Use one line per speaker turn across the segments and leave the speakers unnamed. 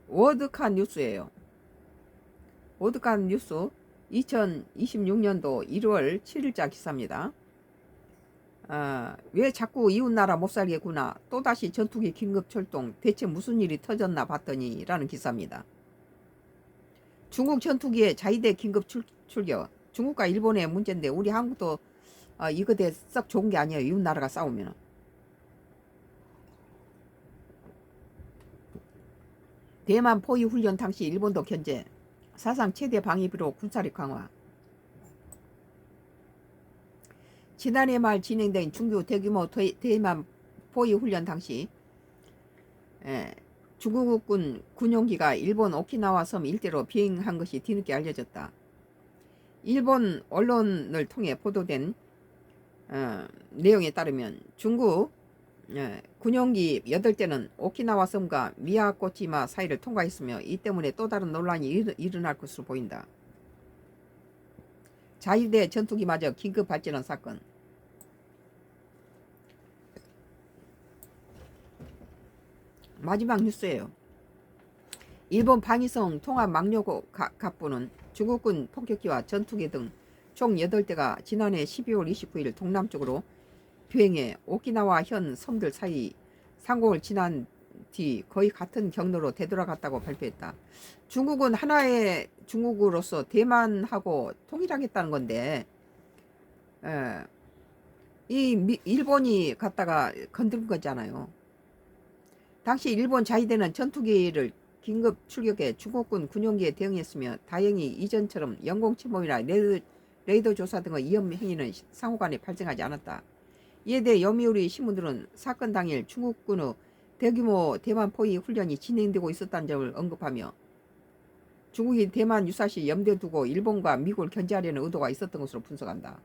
워드칸 뉴스예요. 워드칸 뉴스 2026년도 1월 7일자 기사입니다. 왜 자꾸 이웃나라 못살겠구나. 또다시 전투기 긴급 출동. 대체 무슨 일이 터졌나 봤더니 라는 기사입니다. 중국 전투기의 자위대 긴급 출격. 중국과 일본의 문제인데 우리 한국도 이거 썩 좋은 게 아니에요. 이웃나라가 싸우면. 대만 포위 훈련 당시 일본도 견제. 사상 최대 방위비로 군사력 강화. 지난해 말 진행된 중규 대규모 대만 포위 훈련 당시 중국군 군용기가 일본 오키나와 섬 일대로 비행한 것이 뒤늦게 알려졌다. 일본 언론을 통해 보도된 내용에 따르면 중국 군용기 8대는 오키나와 섬과 미야코지마 사이를 통과했으며 이 때문에 또 다른 논란이 일어날 것으로 보인다. 자위대 전투기마저 긴급 발전한 사건. 마지막 뉴스예요. 일본 방위성 통합망료갑부는 중국군 폭격기와 전투기 등 총 8대가 지난해 12월 29일 동남쪽으로 비행해 오키나와 현 섬들 사이 상공을 지난 뒤 거의 같은 경로로 되돌아갔다고 발표했다. 중국은 하나의 중국으로서 대만하고 통일하겠다는 건데 이 일본이 갔다가 건든 거잖아요. 당시 일본 자위대는 전투기를 긴급 출격해 중국군 군용기에 대응했으며 다행히 이전처럼 영공침범이나 레이더 조사 등의 위험 행위는 상호간에 발생하지 않았다. 이에 대해 요미우리 신문들은 사건 당일 중국군의 대규모 대만 포위 훈련이 진행되고 있었다는 점을 언급하며 중국이 대만 유사시 염두에 두고 일본과 미국을 견제하려는 의도가 있었던 것으로 분석한다.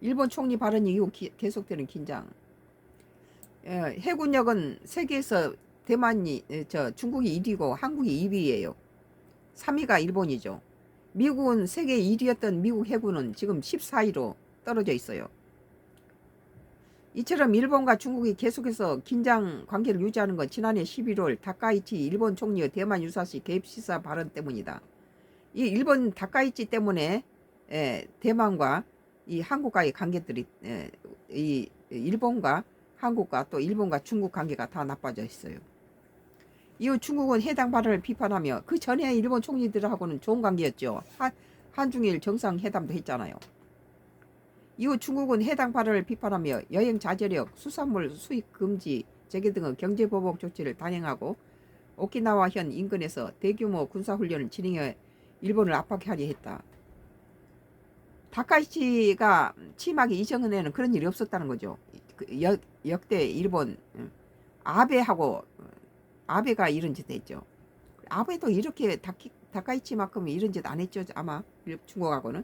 일본 총리 발언 이후 계속되는 긴장. 해군력은 세계에서 중국이 1위고 한국이 2위예요. 3위가 일본이죠. 미국은 세계 1위였던 미국 해군은 지금 14위로 떨어져 있어요. 이처럼 일본과 중국이 계속해서 긴장 관계를 유지하는 건 지난해 11월 다카이치 일본 총리의 대만 유사시 개입 시사 발언 때문이다. 이 일본 다카이치 때문에 대만과 이 한국과의 관계들이 이 일본과 한국과 또 일본과 중국 관계가 다 나빠져 있어요. 이후 중국은 해당 발언을 비판하며 그 전에 일본 총리들하고는 좋은 관계였죠. 한중일 정상회담도 했잖아요. 이후 중국은 해당 발언을 비판하며 여행 자제력, 수산물 수입 금지, 재개 등의 경제보복 조치를 단행하고 오키나와 현 인근에서 대규모 군사훈련을 진행해 일본을 압박하려 했다. 다카이치가 취임하기 이전에는 그런 일이 없었다는 거죠. 역대 일본 아베가 이런 짓 했죠. 아베도 이렇게 다카이치만큼 이런 짓 안 했죠. 아마 중국하고는.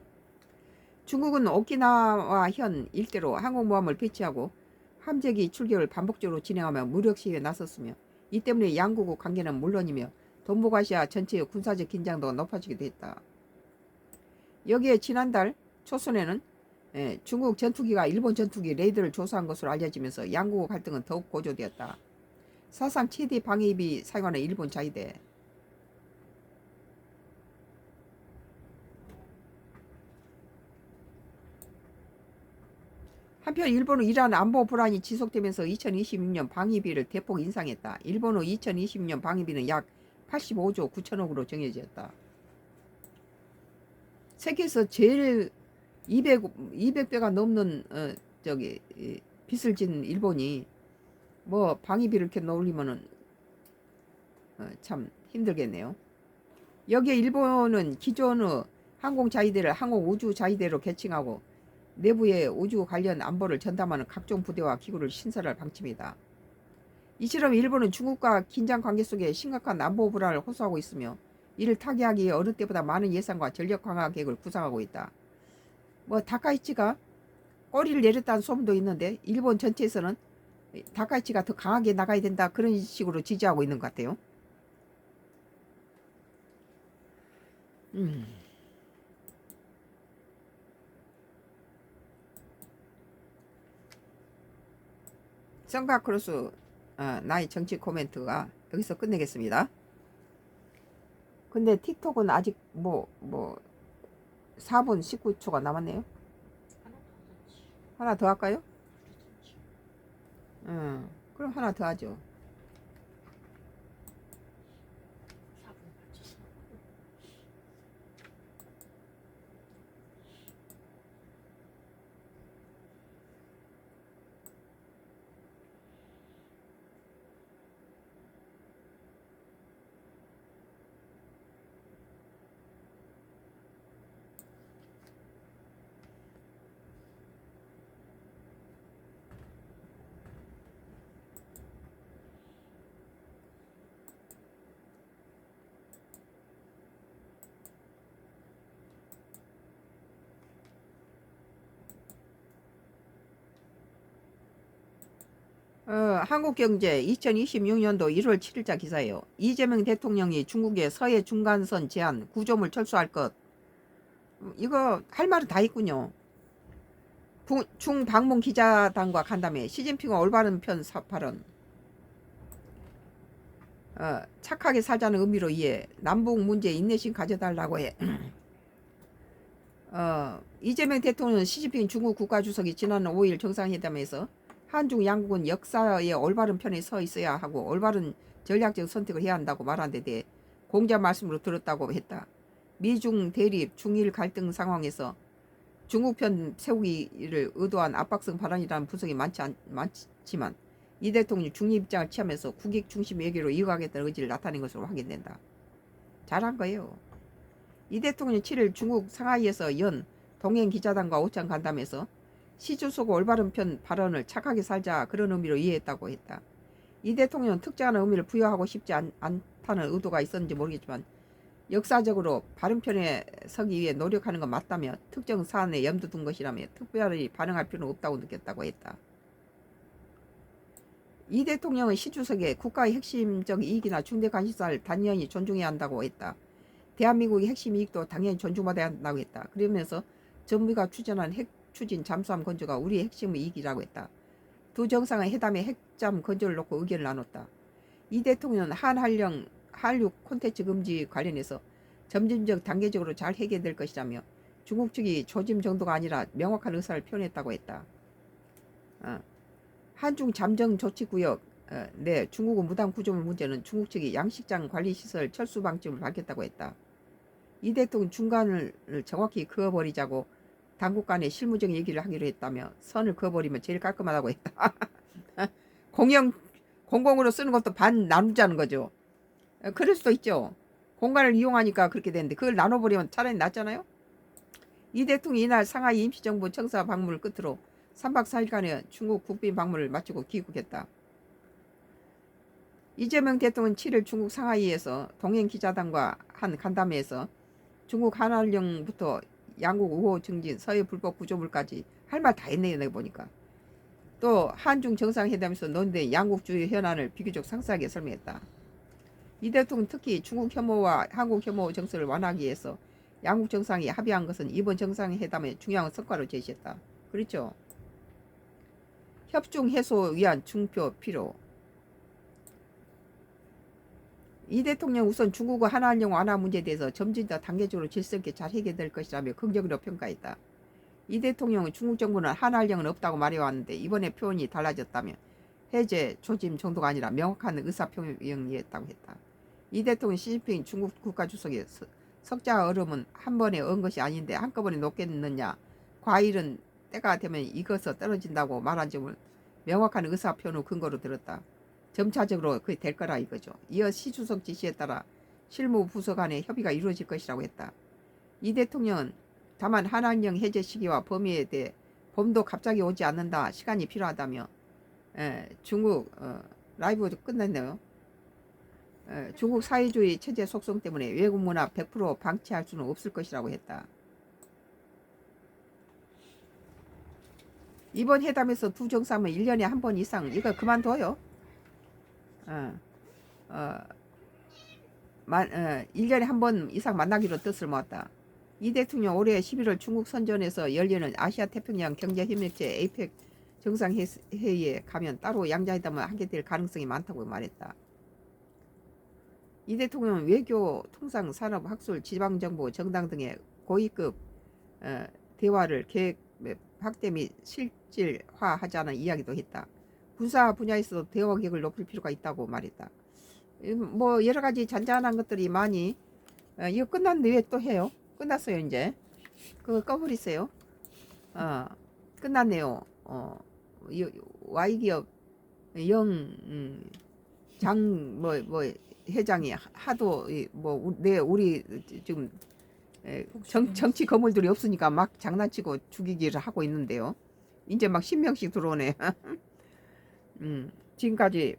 중국은 오키나와 현 일대로 항공모함을 배치하고 함재기 출격을 반복적으로 진행하며 무력 시위에 나섰으며 이 때문에 양국의 관계는 물론이며 동북아시아 전체의 군사적 긴장도가 높아지기도 했다. 여기에 지난달 초선에는 중국 전투기가 일본 전투기 레이더를 조사한 것으로 알려지면서 양국의 갈등은 더욱 고조되었다. 사상 최대 방위비 사용하는 일본 자위대. 한편 일본은 이러한 안보 불안이 지속되면서 2026년 방위비를 대폭 인상했다. 일본의 2026년 방위비는 약 85조 9천억으로 정해졌다. 세계에서 제일 200배가 넘는 빚을 진 일본이 뭐 방위비를 이렇게 올리면은 참 힘들겠네요. 여기에 일본은 기존의 항공자위대를 항공우주자위대로 개칭하고 내부에 우주 관련 안보를 전담하는 각종 부대와 기구를 신설할 방침이다. 이처럼 일본은 중국과 긴장 관계 속에 심각한 안보 불안을 호소하고 있으며 이를 타개하기 위해 어느 때보다 많은 예산과 전력 강화 계획을 구상하고 있다. 뭐 다카이치가 꼬리를 내렸다는 소문도 있는데 일본 전체에서는 다카이치가 더 강하게 나가야 된다 그런 식으로 지지하고 있는 것 같아요. 선카크루스 나의 정치 코멘트가 여기서 끝내겠습니다. 근데 틱톡은 아직 4분 19초가 남았네요. 하나 더 할까요? 그럼 하나 더 하죠. 한국경제 2026년도 1월 7일자 기사예요. 이재명 대통령이 중국의 서해 중간선 제한 구조물 철수할 것. 이거 할 말은 다 있군요. 중방문 기자단과 간담회. 시진핑은 올바른 편 발언. 착하게 살자는 의미로 이해. 남북 문제 인내심 가져달라고 해. 이재명 대통령은 시진핑 중국 국가주석이 지난 5일 정상회담에서 한중 양국은 역사의 올바른 편에 서 있어야 하고 올바른 전략적 선택을 해야 한다고 말한 데 대해 공자 말씀으로 들었다고 했다. 미중 대립, 중일 갈등 상황에서 중국 편 세우기를 의도한 압박성 발언이라는 분석이 많지만 이 대통령이 중립 입장을 취하면서 국익 중심 외교로 이어가겠다는 의지를 나타낸 것으로 확인된다. 잘한 거예요. 이 대통령이 7일 중국 상하이에서 연 동행 기자단과 오찬 간담회에서 시 주석 올바른 편 발언을 착하게 살자 그런 의미로 이해했다고 했다. 이 대통령은 특정한 의미를 부여하고 싶지 않다는 의도가 있었는지 모르겠지만 역사적으로 바른 편에 서기 위해 노력하는 건 맞다며 특정 사안에 염두 둔 것이라며 특별히 반응할 필요는 없다고 느꼈다고 했다. 이 대통령은 시 주석의 국가의 핵심적 이익이나 중대 관심사를 단연히 존중해야 한다고 했다. 대한민국의 핵심 이익도 당연히 존중받아야 한다고 했다. 그러면서 정부가 추진한 핵 추진 잠수함 건조가 우리의 핵심 이익이라고 했다. 두 정상의 회담에 핵잠 건조를 놓고 의견을 나눴다. 이 대통령은 한육 콘텐츠 금지 관련해서 점진적 단계적으로 잘 해결될 것이라며 중국 측이 조짐 정도가 아니라 명확한 의사를 표현했다고 했다. 한중 잠정 조치구역 내 중국의 무단 구조물 문제는 중국 측이 양식장 관리시설 철수 방침을 밝혔다고 했다. 이 대통령 중간을 정확히 그어버리자고 당국 간에 실무적인 얘기를 하기로 했다며 선을 그어버리면 제일 깔끔하다고 했다. 공공으로 쓰는 것도 반 나누자는 거죠. 그럴 수도 있죠. 공간을 이용하니까 그렇게 되는데 그걸 나눠버리면 차라리 낫잖아요. 이 대통령이 이날 상하이 임시정부 청사 방문을 끝으로 3박 4일간의 중국 국빈 방문을 마치고 귀국했다. 이재명 대통령은 7일 중국 상하이에서 동행 기자단과 한 간담회에서 중국 한한령부터 양국 우호 증진, 서해 불법 구조물까지 할 말 다 했네요. 내가 보니까. 또 한중 정상회담에서 논의된 양국 주요 현안을 비교적 상세하게 설명했다. 이 대통령은 특히 중국 혐오와 한국 혐오 정서를 완화하기 위해서 양국 정상이 합의한 것은 이번 정상회담의 중요한 성과로 제시했다. 그렇죠. 협중 해소 위한 중표 필요. 이 대통령 우선 중국의 한한령 완화 문제에 대해서 점진적 단계적으로 질서 있게 잘 해결될 것이라며 긍정적으로 평가했다. 이 대통령은 중국 정부는 한한령은 없다고 말해왔는데 이번에 표현이 달라졌다며 해제 조짐 정도가 아니라 명확한 의사표명이었다고 했다. 이 대통령 시진핑 중국 국가주석의 석자 얼음은 한 번에 얻은 것이 아닌데 한꺼번에 녹겠느냐, 과일은 때가 되면 익어서 떨어진다고 말한 점을 명확한 의사표현의 근거로 들었다. 점차적으로 그게 될 거라 이거죠. 이어 시 주석 지시에 따라 실무 부서 간의 협의가 이루어질 것이라고 했다. 이 대통령은 다만 한한령 해제 시기와 범위에 대해 봄도 갑자기 오지 않는다. 시간이 필요하다며 중국 라이브도 끝났네요. 중국 사회주의 체제 속성 때문에 외국 문화 100% 방치할 수는 없을 것이라고 했다. 이번 회담에서 두 정상은 1년에 한 번 이상 이거 그만둬요. 1년에 한 번 이상 만나기로 뜻을 모았다. 이 대통령 올해 11월 중국 선전에서 열리는 아시아 태평양 경제협력체 APEC 정상회의에 가면 따로 양자회담을 하게 될 가능성이 많다고 말했다. 이 대통령은 외교, 통상, 산업, 학술, 지방정보, 정당 등의 고위급 대화를 계획 확대 및 실질화하자는 이야기도 했다. 군사 분야에서도 대화 계획을 높일 필요가 있다고 말했다. 뭐 여러 가지 잔잔한 것들이 많이 이거 끝났는데 왜 또 해요? 끝났어요 이제. 그거 꺼버리세요. 끝났네요. Y기업 장 뭐 회장이 하도 우리 지금 정치 거물들이 없으니까 막 장난치고 죽이기를 하고 있는데요. 이제 막 10명씩 들어오네. 지금까지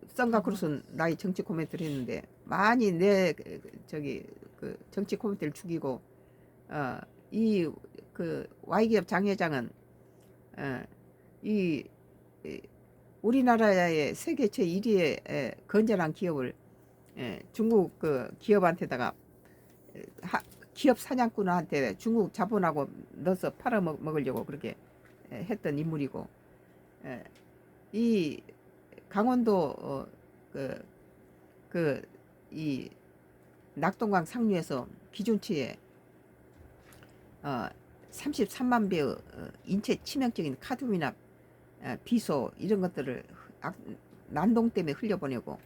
썬가 크루스는 나의 정치 코멘트를 했는데 많이 내 그 정치 코멘트를 죽이고 이 그 Y기업 장 회장은 이 우리나라의 세계 제1위의 건전한 기업을 중국 그 기업한테다가 기업 사냥꾼한테 중국 자본하고 넣어서 팔아먹으려고 그렇게 했던 인물이고, 이 강원도 이 낙동강 상류에서 기준치에 33만 배의 인체 치명적인 카드뮴이나 비소 이런 것들을 난동 때문에 흘려보내고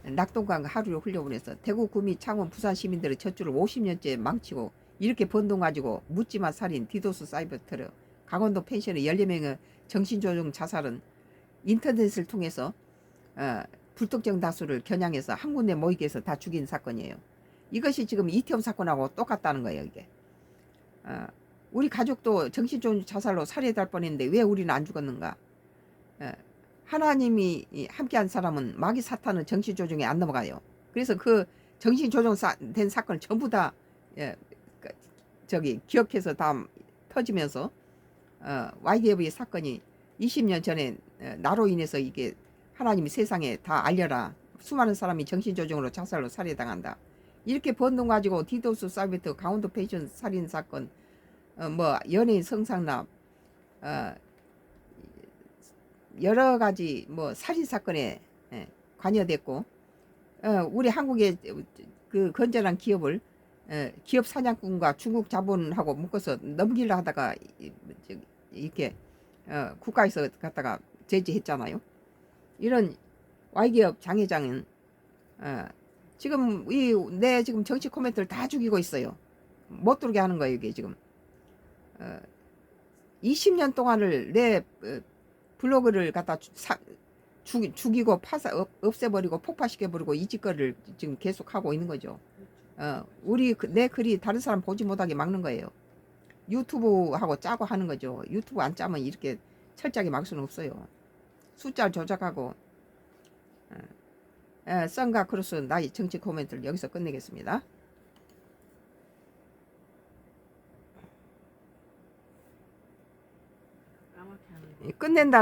낙동강 하류로 흘려보내서 대구, 구미, 창원, 부산 시민들의 젖줄을 50년째 망치고 이렇게 번 돈 가지고 묻지마 살인, 디도스 사이버 테러, 강원도 펜션의 14명의 정신조종 자살은 인터넷을 통해서 불특정 다수를 겨냥해서 한 군데 모이게 해서 다 죽인 사건이에요. 이것이 지금 이태원 사건하고 똑같다는 거예요. 이게 우리 가족도 정신조종 자살로 살해될 뻔했는데 왜 우리는 안 죽었는가? 하나님이 함께한 사람은 마귀 사탄은 정신조종에 안 넘어가요. 그래서 그 정신조종 된 사건을 전부 다 기억해서 다 터지면서 Y기업의 사건이 20년 전에 나로 인해서 이게 하나님이 세상에 다 알려라. 수많은 사람이 정신조종으로 자살로 살해당한다. 이렇게 번 돈 가지고 디도스 사이버트, 강원도 펜션 살인 사건, 뭐 연예인 성상납, 여러 가지 뭐 살인 사건에 관여됐고, 우리 한국의 그 건전한 기업을 기업 사냥꾼과 중국 자본하고 묶어서 넘기려 하다가 이렇게 국가에서 갖다가 제지했잖아요. 이런 Y기업 장 회장은 지금 내 지금 정치 코멘트를 다 죽이고 있어요. 못 들게 하는 거예요. 이게 지금 20년 동안을 내 블로그를 갖다 죽이고 없애버리고 폭파시켜버리고 이 짓거리를 지금 계속 하고 있는 거죠. 내 글이 다른 사람 보지 못하게 막는 거예요. 유튜브하고 짜고 하는 거죠. 유튜브 안 짜면 이렇게 철저하게 막 수는 없어요. 숫자를 조작하고. 썬가 크루스 나의 정치 코멘트를 여기서 끝내겠습니다. 끝낸다.